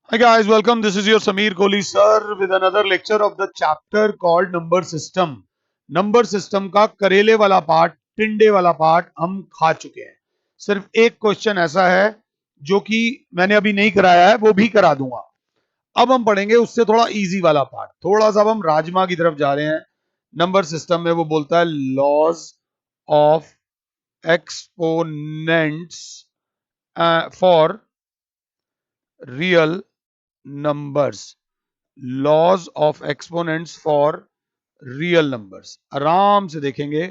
Hi guys, welcome. This is your Sameer Kohli sir with another lecture of the chapter called number system. Number system का करेले वाला part, टिंडे वाला part हम खा चुके हैं। सिर्फ एक क्वेश्चन ऐसा है जो कि मैंने अभी नहीं कराया है, वो भी करा दूंगा। अब हम पढ़ेंगे उससे थोड़ा इजी वाला पार्ट। थोड़ा सा अब हम राजमा की तरफ जा रहे हैं। नंबर सिस्टम में वो बोलता है laws of exponents for real numbers. Laws of exponents for real numbers आराम से देखेंगे,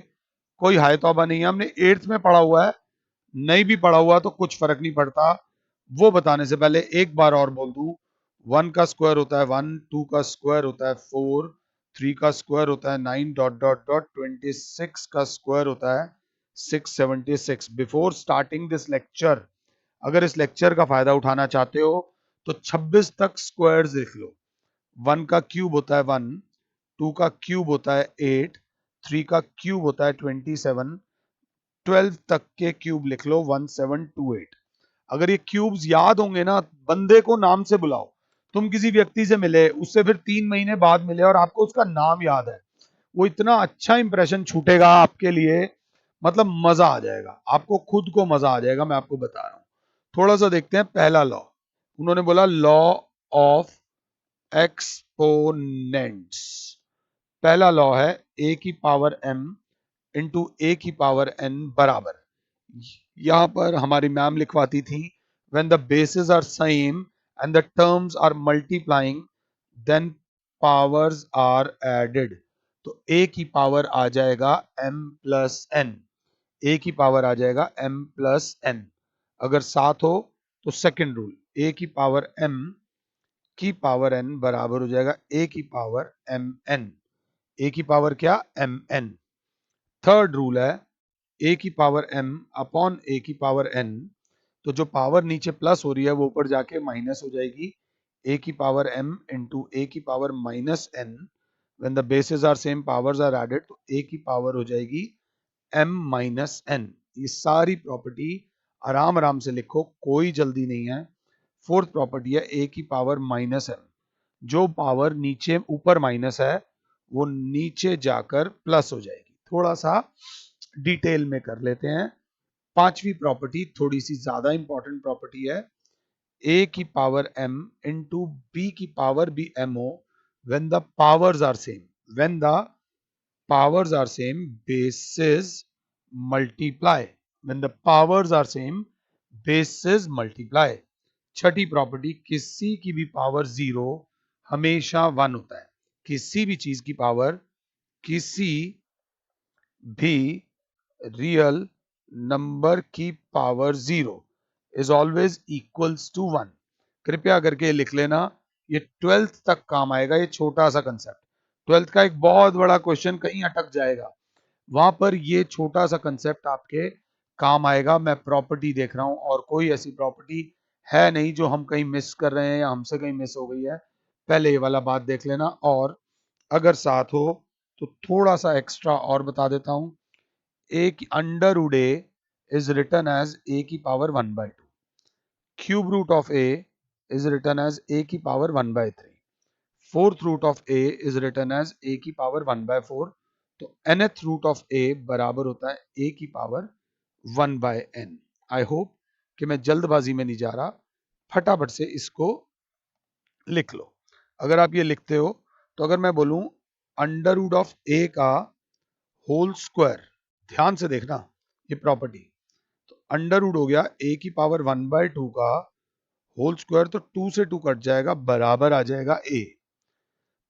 कोई हाय तौबा नहीं है। हमने 8th में पढ़ा हुआ है, नहीं भी पढ़ा हुआ तो कुछ फर्क नहीं पड़ता। वो बताने से पहले एक बार और बोल दूं, 1 का स्क्वायर होता है 1, 2 का स्क्वायर होता है 4, 3 का स्क्वायर होता है 9 डॉट डॉट डॉट 26 का स्क्वायर होता है 676। बिफोर स्टार्टिंग दिस लेक्चर, अगर इस लेक्चर का फायदा उठाना चाहते हो तो 26 तक स्क्वायर्स लिख लो। 1 का क्यूब होता है 1, 2 का क्यूब होता है 8, 3 का क्यूब होता है 27, 12 तक के क्यूब लिख लो 1728। अगर ये क्यूब्स याद होंगे ना, बंदे को नाम से बुलाओ। तुम किसी व्यक्ति से मिले, उससे फिर 3 महीने बाद मिले और आपको उसका नाम याद है, वो इतना अच्छा इंप्रेशन छूटेगा आपके लिए, मतलब मजा आ जाएगा, आपको खुद को मजा आ जाएगा। मैं आपको बता रहा हूं, थोड़ा सा देखते हैं पहला लॉ। उन्होंने बोला लॉ ऑफ एक्सपोनेंट्स। पहला लॉ है ए की पावर m इंटू ए की पावर n बराबर, यहां पर हमारी मैम लिखवाती थी, when the bases are same and the terms are multiplying then powers are added. तो ए की पावर आ जाएगा m प्लस n, ए की पावर आ जाएगा m प्लस n। अगर साथ हो तो सेकंड रूल, ए की पावर m की पावर n बराबर हो जाएगा a की पावर mn। a की पावर क्या, mn। थर्ड रूल है a की पावर m अपॉन a की पावर n, तो जो पावर नीचे प्लस हो रही है वो ऊपर जाके माइनस हो जाएगी। a की पावर m इंटू a की power minus n, when the bases are same powers are added, तो a की पावर हो जाएगी m माइनस n। ये सारी प्रॉपर्टी आराम आराम से लिखो, कोई जल्दी नहीं है। फोर्थ प्रॉपर्टी है a की पावर माइनस m, जो पावर नीचे ऊपर माइनस है वो नीचे जाकर प्लस हो जाएगी। थोड़ा सा डिटेल में कर लेते हैं। पांचवी प्रॉपर्टी थोड़ी सी ज्यादा इंपॉर्टेंट प्रॉपर्टी है, a की पावर m इंटू b की पावर भी m हो, when the powers are same, when the powers are same bases multiply, when the powers are same bases multiply। Chhathi property, किसी की भी पावर जीरो हमेशा one होता है। किसी भी चीज की पावर, किसी भी रियल नंबर की power zero is always equals to one. कृपया करके लिख लेना, ये 12th तक काम आएगा। ये छोटा सा कंसेप्ट, 12th का एक बहुत बड़ा क्वेश्चन कहीं अटक जाएगा, वहां पर ये छोटा सा कंसेप्ट आपके काम आएगा। मैं प्रॉपर्टी देख रहा हूं और कोई ऐसी प्रॉपर्टी है नहीं जो हम कहीं मिस कर रहे हैं या हमसे कहीं मिस हो गई है। पहले ये वाला बात देख लेना, और अगर साथ हो तो थोड़ा सा एक्स्ट्रा और बता देता हूं। ए की under root A is written as A की power 1/2, cube root of A is written as A की power 1/3, fourth root of A is written as A की पावर 1/4। तो nth रूट ऑफ ए बराबर होता है ए की पावर 1/n। आई होप कि मैं जल्दबाजी में नहीं जा रहा, फटाफट से इसको लिख लो। अगर आप ये लिखते हो तो अगर मैं बोलूं अंडर रूट ऑफ ए का होल स्क्वायर, ध्यान से देखना ये प्रॉपर्टी, तो अंडर रूट हो गया ए की पावर 1/2 का होल स्क्वायर, तो 2 से 2 कट जाएगा, बराबर आ जाएगा ए।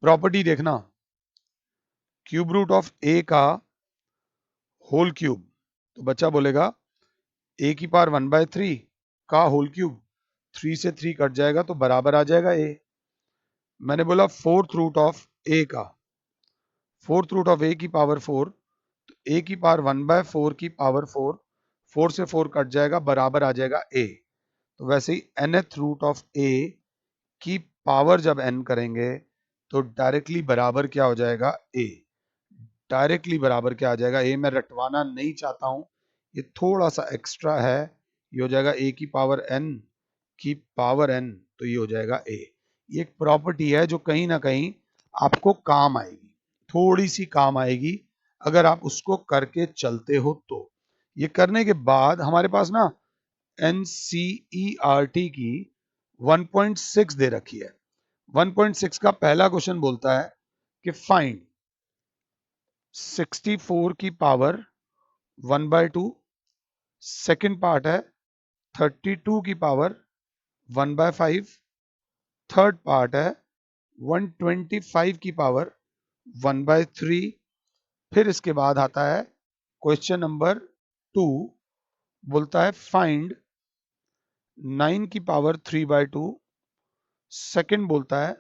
प्रॉपर्टी देखना, क्यूब रूट ऑफ ए का होल क्यूब, तो बच्चा बोलेगा ए की पावर 1/3 का होल क्यूब, 3 से 3 कट जाएगा तो बराबर आ जाएगा ए। मैंने बोला फोर्थ रूट ऑफ ए का, फोर्थ रूट ऑफ ए की पावर 4, तो ए की पावर 1/4 की पावर 4, 4 से 4 कट जाएगा, बराबर आ जाएगा ए। तो वैसे ही nth रूट ऑफ ए की पावर जब n करेंगे तो डायरेक्टली बराबर क्या हो जाएगा, ए। डायरेक्टली बराबर क्या आ जाएगा, ए। मैं रटवाना नहीं चाहता हूं, ये थोड़ा सा एक्स्ट्रा है, ये हो जाएगा ए की पावर n की पावर n तो ये हो जाएगा ए। ये एक प्रॉपर्टी है जो कहीं ना कहीं आपको काम आएगी, थोड़ी सी काम आएगी अगर आप उसको करके चलते हो तो। ये करने के बाद हमारे पास ना NCERT की 1.6 दे रखी है। 1.6 का पहला क्वेश्चन बोलता है कि फाइंड 64 की पावर 1/2। सेकेंड पार्ट है 32 की पावर 1/5। थर्ड पार्ट है 125 की पावर 1/3। फिर इसके बाद आता है क्वेश्चन नंबर 2, बोलता है फाइंड 9 की पावर 3/2। सेकेंड बोलता है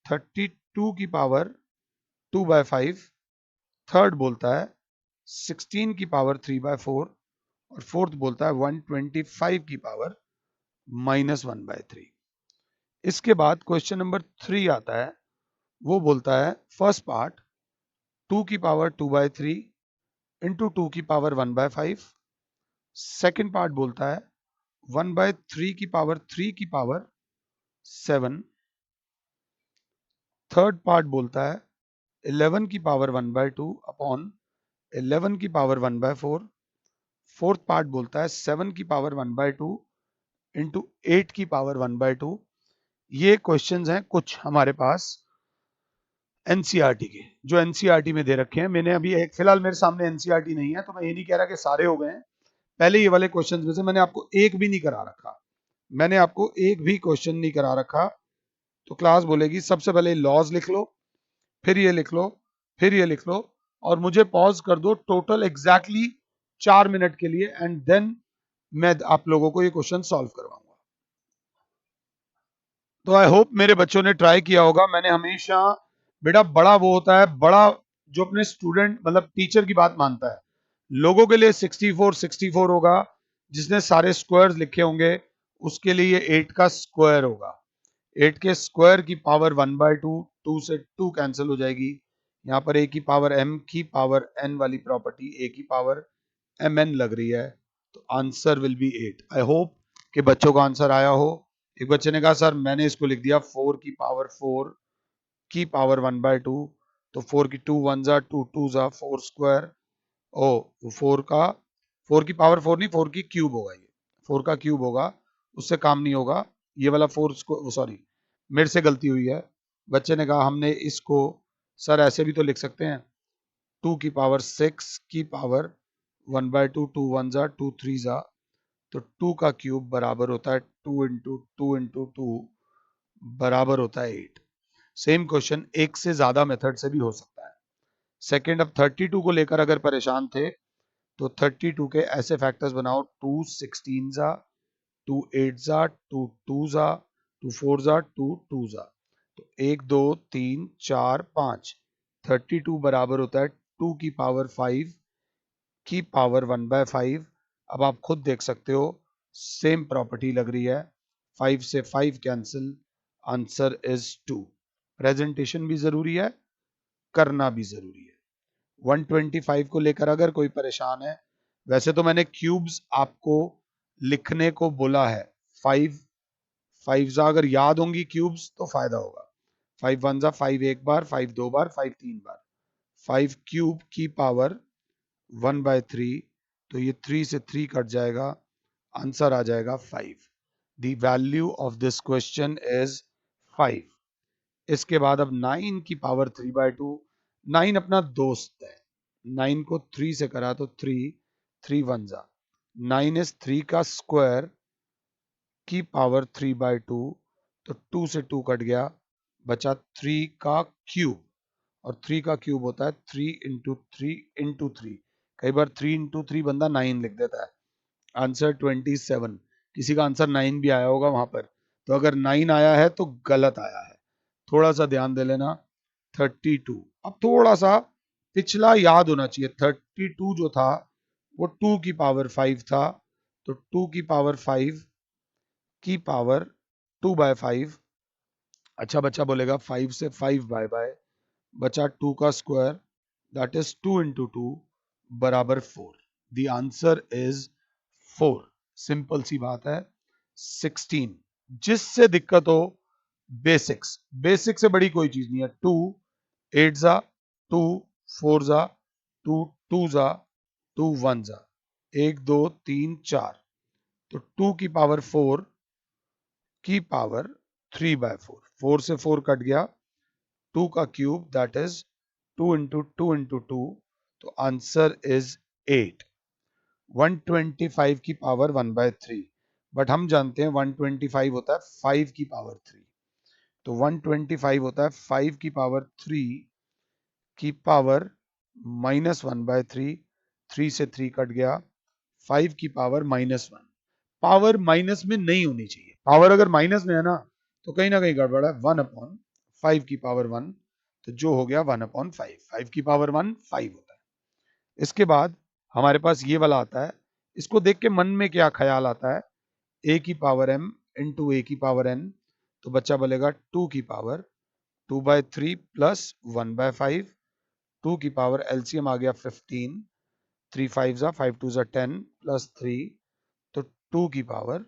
32 की पावर 2/5। थर्ड बोलता है 16 की पावर 3/4 और फोर्थ बोलता है 125 की पावर -1/3। इसके बाद क्वेश्चन नंबर 3 आता है, वो बोलता है फर्स्ट पार्ट 2 की पावर 2/3 इंटू 2 की पावर 1/5। सेकेंड पार्ट बोलता है 1/3 की पावर 3 की पावर 7। थर्ड पार्ट बोलता है 11 की पावर 1/2 अपॉन 11 की पावर 1/4। फोर्थ पार्ट बोलता है 7 की पावर 1/2 इंटू 8 की पावर 1/2। ये क्वेश्चंस हैं कुछ हमारे पास एनसीईआरटी के, जो एनसीईआरटी में दे रखे हैं। मैंने अभी एक फिलहाल मेरे सामने एनसीईआरटी नहीं है तो मैं ये नहीं कह रहा कि सारे हो गए हैं। पहले ये वाले क्वेश्चंस में से मैंने आपको एक भी नहीं करा रखा, मैंने आपको एक भी क्वेश्चन नहीं करा रखा। तो क्लास बोलेगी सबसे पहले लॉज लिख लो, फिर ये लिख लो, फिर ये लिख लो और मुझे पॉज कर दो टोटल एग्जैक्टली 4 मिनट के लिए एंड देन मैं आप लोगों को ये क्वेश्चन सॉल्व करवाऊंगा। तो आई होप मेरे बच्चों ने ट्राई किया होगा। मैंने हमेशा बेटा बड़ा वो होता है, बड़ा जो अपने स्टूडेंट मतलब टीचर की बात मानता है। लोगों के लिए 64 होगा, जिसने सारे स्क्वायर्स लिखे होंगे उसके लिए 8 का स्क्वायर होगा। 8 के स्क्वायर की पावर 1/2, 2 से 2 कैंसिल हो जाएगी। यहाँ पर a की पावर m की पावर n वाली प्रॉपर्टी a की पावर mn लग रही है, तो answer will be 8। I hope कि बच्चों का आंसर आया हो। एक बच्चे ने कहा सर मैंने इसको लिख दिया 4 की पावर 4 की पावर 1/2, तो 4 की 2 1 जा 2 2 जा 4 स्क्वायर। ओ 4 का 4 की पावर 4 नहीं 4 की क्यूब होगा, ये 4 का क्यूब होगा, उससे काम नहीं होगा। ये वाला 4 सॉरी मेरे से गलती हुई है। बच्चे ने कहा हमने इसको सर ऐसे भी तो लिख सकते हैं 2 की पावर 6 की पावर 1/2, 2 1 जा 2 3 जा, तो 2 का क्यूब बराबर होता है 2 इंटू 2 इंटू 2 बराबर होता है 8। सेम क्वेश्चन एक से ज्यादा मेथड से भी हो सकता है। सेकेंड, अब 32 को लेकर अगर परेशान थे तो 32 के ऐसे फैक्टर्स बनाओ 2 16 जा 2 8 जा 2 2 जा 2 4 जा 2 2 जा, तो 1 2 3 4 5। 32 बराबर होता है 2 की पावर 5 की पावर 1/5। अब आप खुद देख सकते हो सेम प्रॉपर्टी लग रही है, 5 से 5 कैंसिल, आंसर इज 2। प्रेजेंटेशन भी जरूरी है, करना भी जरूरी है। 125 को लेकर अगर कोई परेशान है, वैसे तो मैंने क्यूब्स आपको लिखने को बोला है। 5 5 जा अगर याद होंगी क्यूब्स तो फायदा होगा। 5 1 जा 5 एक बार, 5 दो बार, 5 तीन बार। 5 क्यूब की पावर 1/3, तो ये 3 से 3 कट जाएगा, आंसर आ जाएगा 5। The value of this question is 5। इसके बाद अब 9 की पावर 3/2। 9 अपना दोस्त है, 9 को 3 से करा तो 3 3 1 जा 9 इज 3 का स्क्वायर की पावर 3/2, तो 2 से 2 कट गया, बचा 3 का क्यूब। और 3 का क्यूब होता है 3 इंटू 3 इंटू 3। कई बार 3 इंटू 3 बंदा 9 लिख देता है। आंसर 27। किसी का आंसर 9 भी आया होगा वहां पर, तो अगर 9 आया है तो गलत आया है, थोड़ा सा ध्यान दे लेना। 32, अब थोड़ा सा पिछला याद होना चाहिए। 32 जो था वो 2 की पावर 5 था, तो 2 की पावर 5 की पावर 2/5। अच्छा बच्चा बोलेगा 5 से 5 बाय बाय, बचा 2 का स्क्वायर, दैट इज 2 इंटू 2 बराबर 4। The answer is 4। सिंपल सी बात है। 16 जिससे दिक्कत हो बेसिक्स, बेसिक से बड़ी कोई चीज नहीं है। 2 8 जा 2 4 जा 2 2 जा 2 1 जा 1 2 3 4, तो 2 की पावर 4 की पावर 3/4, 4 से 4 कट गया, 2 का cube that is 2 into 2 into 2, तो आंसर इज 8। 125 की पावर 1/3, बट हम जानते हैं 125 होता है 5 की पावर 3, तो 125 होता है 5 की पावर 3 की पावर -1/3, 3 से 3 कट गया, 5 की पावर -1। पावर माइनस में नहीं होनी चाहिए, पावर अगर माइनस में है ना तो कहीं ना कहीं गड़बड़ है। 1/5 की पावर 1, तो जो हो गया 1/5, 5 की पावर 1 5 होता है। इसके बाद हमारे पास ये वाला आता है, इसको देख के मन में क्या ख्याल आता है, a की पावर m इंटू a की पावर n, तो बच्चा बोलेगा 2 की पावर 2/3 प्लस 1/5, 2 की पावर एलसीएम आ गया 15, 3 5 जा 5 2 जा 10 प्लस 3, तो 2 की पावर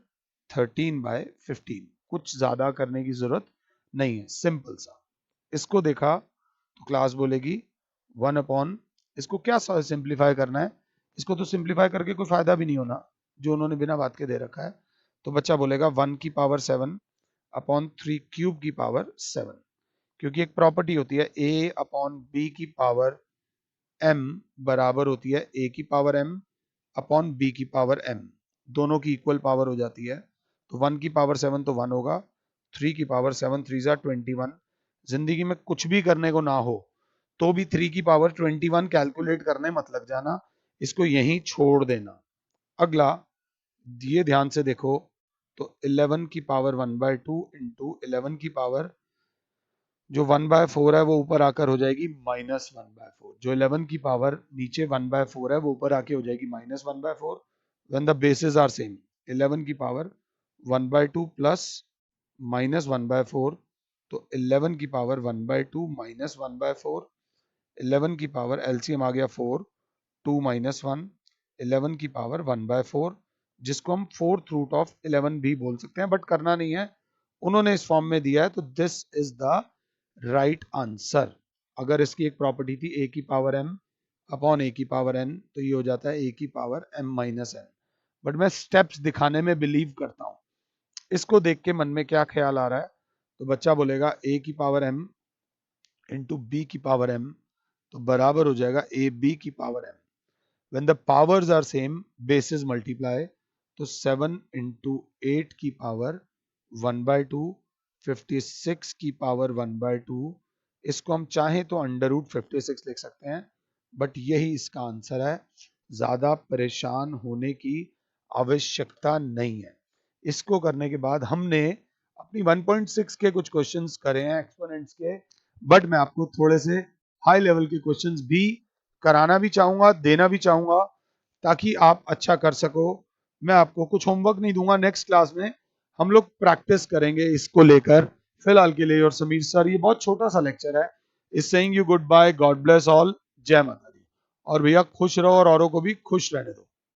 13/15। कुछ ज्यादा करने की जरूरत नहीं है, सिंपल सा। इसको देखा तो क्लास बोलेगी 1/, इसको क्या सिंप्लीफाई करना है, इसको तो सिंप्लीफाई करके कोई फायदा भी नहीं होना जो उन्होंने बिना बात के दे रखा है, तो बच्चा बोलेगा 1 की पावर 7 अपॉन 3 क्यूब की पावर 7, क्योंकि एक प्रॉपर्टी होती है a अपॉन बी की पावर m बराबर होती है a की पावर m अपॉन b की पावर m, दोनों की इक्वल पावर हो जाती है, तो 1 की पावर 7 तो 1 होगा, 3 की पावर 7 3 जा 21। जिंदगी में कुछ भी करने को ना हो तो भी 3 की पावर 21 कैलकुलेट करने मत लग जाना, इसको यहीं छोड़ देना। अगला ये ध्यान से देखो, तो 11 की पावर 1/2 इंटू 11 की पावर जो 1/4 है वो ऊपर आकर हो जाएगी -1/4, जो 11 की पावर नीचे 1/4 है वो ऊपर आके हो जाएगी -1/4। When the bases are same, 11 की पावर 1/2 प्लस -1/4, तो 11 की पावर 1/2 -1/4, 11 की पावर एलसीएम आ गया 4, 2 -1, 11 की पावर 1/4, जिसको हम 4th रूट ऑफ 11 भी बोल सकते हैं, बट करना नहीं है, उन्होंने इस फॉर्म में दिया है, तो this is the right answer. अगर इसकी एक प्रॉपर्टी थी a की पावर m अपॉन a की पावर n, तो ये हो जाता है a की power m minus n, but मैं स्टेप्स दिखाने में बिलीव करता हूं। इसको देख के मन में क्या ख्याल आ रहा है, तो बच्चा बोलेगा a की पावर m इंटू b की पावर m, तो बराबर हो जाएगा a b की power m। When the powers are same, bases multiply, तो 7 इंटू 8 की पावर 1/2, 56 की पावर 1/2, इसको हम चाहें तो अंडर रूट 56 लिख सकते हैं, बट यही इसका आंसर है। ज्यादा परेशान होने की आवश्यकता नहीं है। इसको करने के बाद हमने अपनी 1.6 के कुछ क्वेश्चंस करे हैं एक्सपोनेंट्स के, बट मैं आपको थोड़े से हाई लेवल के क्वेश्चंस भी कराना भी चाहूंगा, देना भी चाहूंगा, ताकि आप अच्छा कर सको। मैं आपको कुछ होमवर्क नहीं दूंगा, नेक्स्ट क्लास में हम लोग प्रैक्टिस करेंगे इसको लेकर। फिलहाल के लिए और समीर सर, ये बहुत छोटा सा लेक्चर है, is saying you good bye, God bless all, जय माता दी। और भैया खुश रहो और औरों को भी खुश रहने दो।